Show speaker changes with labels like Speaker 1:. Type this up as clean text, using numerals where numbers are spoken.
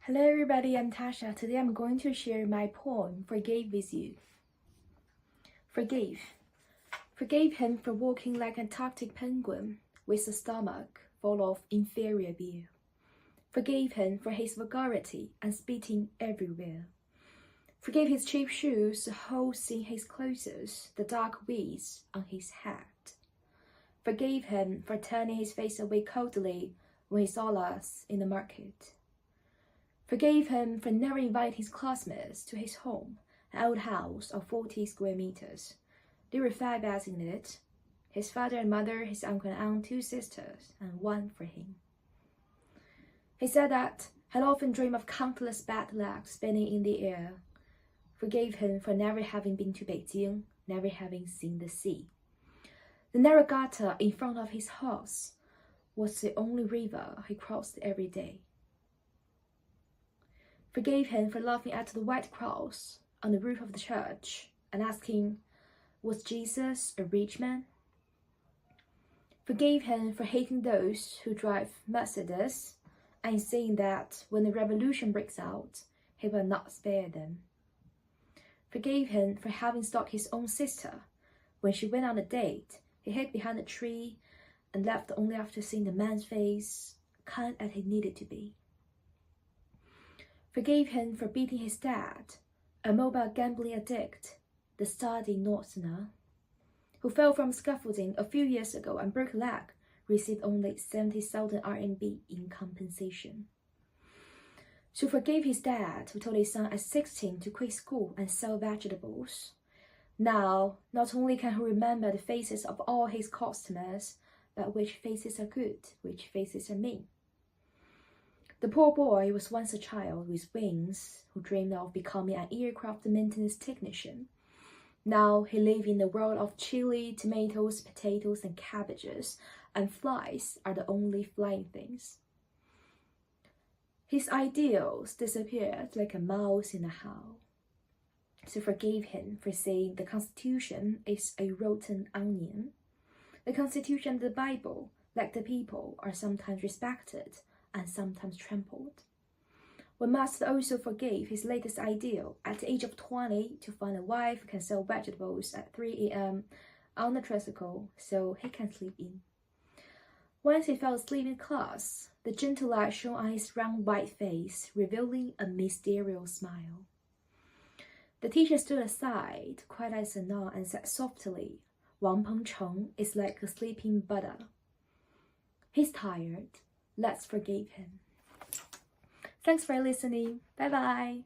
Speaker 1: Hello everybody, I'm Tasha. Today I'm going to share my poem, Forgave with you. Forgave. Forgave him for walking like an Antarctic penguin with a stomach full of inferior beer. Forgave him for his vulgarity and spitting everywhere. Forgave his cheap shoes, the holes in his clothes, the dark weeds on his hat. Forgave him for turning his face away coldly when he saw us in the market. Forgave him for never inviting his classmates to his home, an old house of 40 square meters. There were 5 beds in it, his father and mother, his uncle and aunt, 2 sisters, and 1 for him. He said that had often dreamed of countless bad luck spinning in the air. Forgave him for never having been to Beijing, never having seen the sea. The narrow gutter in front of his house was the only river he crossed every day. Forgave him for laughing at the white cross on the roof of the church and asking, was Jesus a rich man? Forgave him for hating those who drive Mercedes and saying that when the revolution breaks out, he will not spare them. Forgave him for having stalked his own sister. When she went on a date, he hid behind a tree and left only after seeing the man's face, kind as he needed to be. Forgave him for beating his dad, a mobile gambling addict, the sturdy Northerner, who fell from scaffolding a few years ago and broke a leg, received only 70,000 RMB in compensation. So forgave his dad, who told his son at 16 to quit school and sell vegetables. Now, not only can he remember the faces of all his customers, but which faces are good, which faces are mean. The poor boy was once a child with wings who dreamed of becoming an aircraft maintenance technician. Now he lives in a world of chili, tomatoes, potatoes, and cabbages, and flies are the only flying things. His ideals disappeared like a mouse in a hole. So forgave him for saying the Constitution is a rotten onion. The Constitution and the Bible, like the people, are sometimes respected and sometimes trampled. One must also forgive his latest ideal at the age of 20 to find a wife who can sell vegetables at 3 a.m. on the tricycle so he can sleep in. Once he fell asleep in class, the gentle light shone on his round white face, revealing a mysterious smile. The teacher stood aside, quiet as a nun, and said softly, Wang Pengcheng is like a sleeping Buddha. He's tired. Let's forgive him. Thanks for listening. Bye-bye.